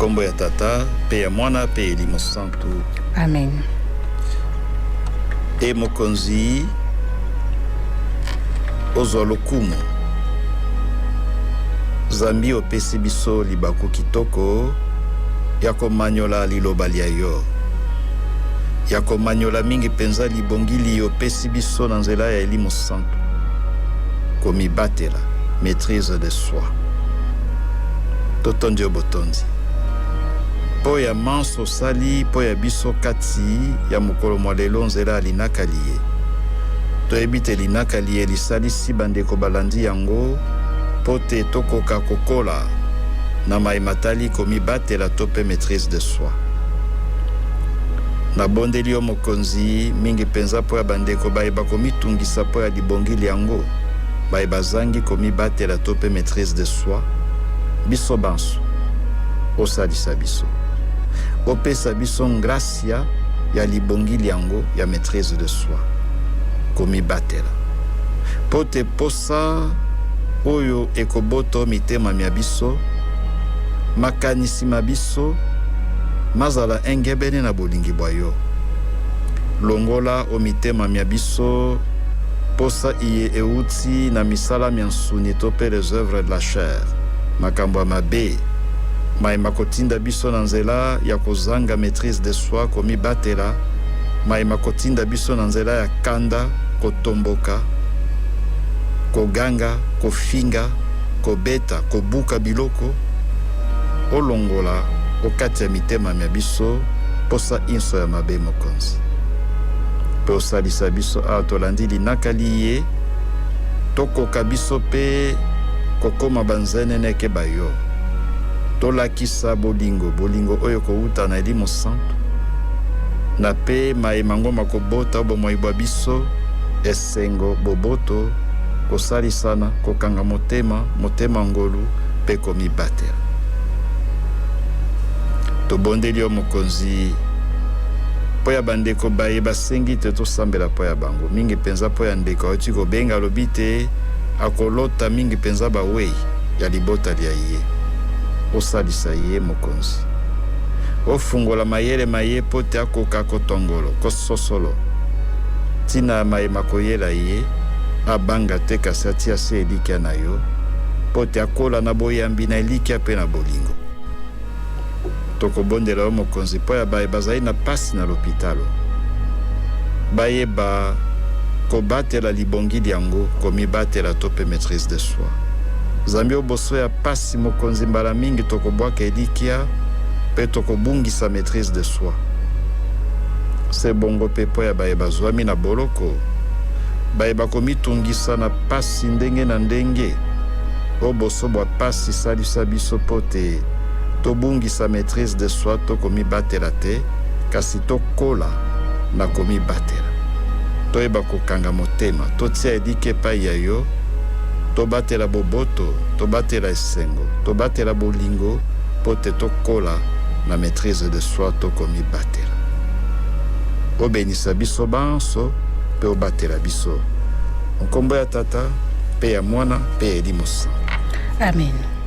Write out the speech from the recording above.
Kombo ya tata, pe ya mwana, pe elimo santu. Amen. E mokonzi ozwa lokumu. Zambi opesi biso libaku kitoko ya komanyola liloba lia yo. Ya komanyola mingi penza libongili opesi biso na nzela ya elimo santu. Komibatela, maîtrise de soi. Totondi obotondi. Po ya manso sali, po ya biso kati ya mokolo mwa lelo nzela alinakali ye. Toyebi linakali ye lisalisi bandeko balandi yango po te tokoka kokola na maimatali komibatela to pe maîtrise de soi. Na bondeli yo mokonzi mingi penza po ya bandeko bayeba komitungisa po ya libongili yango bayeba zangi komibatela to pe maîtrise de soi. Biso banso osalisa biso opesa biso gracia ya libongili yango ya maîtrise de soi komibatela po te posa oyo ekoboto mitema mia biso makanisi mabiso mazala engebene na bolingi bwa yo longola o mitema mia biso posa iye euti na misala mia nsuni to pe les œuvres de la chair makambo mabe maima kotinda biso na nzela ya kozanga maîtrise de soi komibatela maima kotinda biso na nzela ya kanda kotomboka koganga kofinga kobeta kobuka biloko olongola okati ya mitema mia biso posa inso ya mabe mokonzi pe osalisa biso awa tolandi linakali ye tokoka biso pe kokoma banzenene ke bayo tolakisa bolingo oyo kouta na elimo santu na pe maemango makobota bomoi bwa biso esengo boboto kosalisana kokanga motema ngolu pe komibatela tobondeli yo mokonzi po ya bandeko baye basengi te tosambela po ya bango mingi penza po ya ndeko auti kobenga alobi te akolota mingi penza bawei ya libota lia ye osalisa ye mokonzi ofungola mayele maye po te akoka kotongolo kososolo tina mayema koyela ye abanga te kasi atia se elikia na yo po te akola na boyambi na elikia pe na bolingo tokobondela yo mokonzi po ya baye bazali na pasi na lopitalo bayeba kobatela libongili yango komibatela to pe maîtrise de soi zambi oboso ya pasi mokonzi mbala mingi tokobwaka elikia pe tokobungisa maîtrise de soi se bongo pe po ya baye bazwami na boloko bayeba komitungisa na pasi ndenge na ndenge oboso bwa pasi salisa biso po te tobungisa maîtrise de soi to komibatela te kasi tokola na komibatela toyeba kokanga motema totia elike epai ya yo tobatela boboto tobatela esengo tobatela bolingo po te tokola na maîtrise de soi to komibatela obenisa biso banso pe obatela biso nkombo ya tata pe ya mwana pe ya elimo santu. Amen.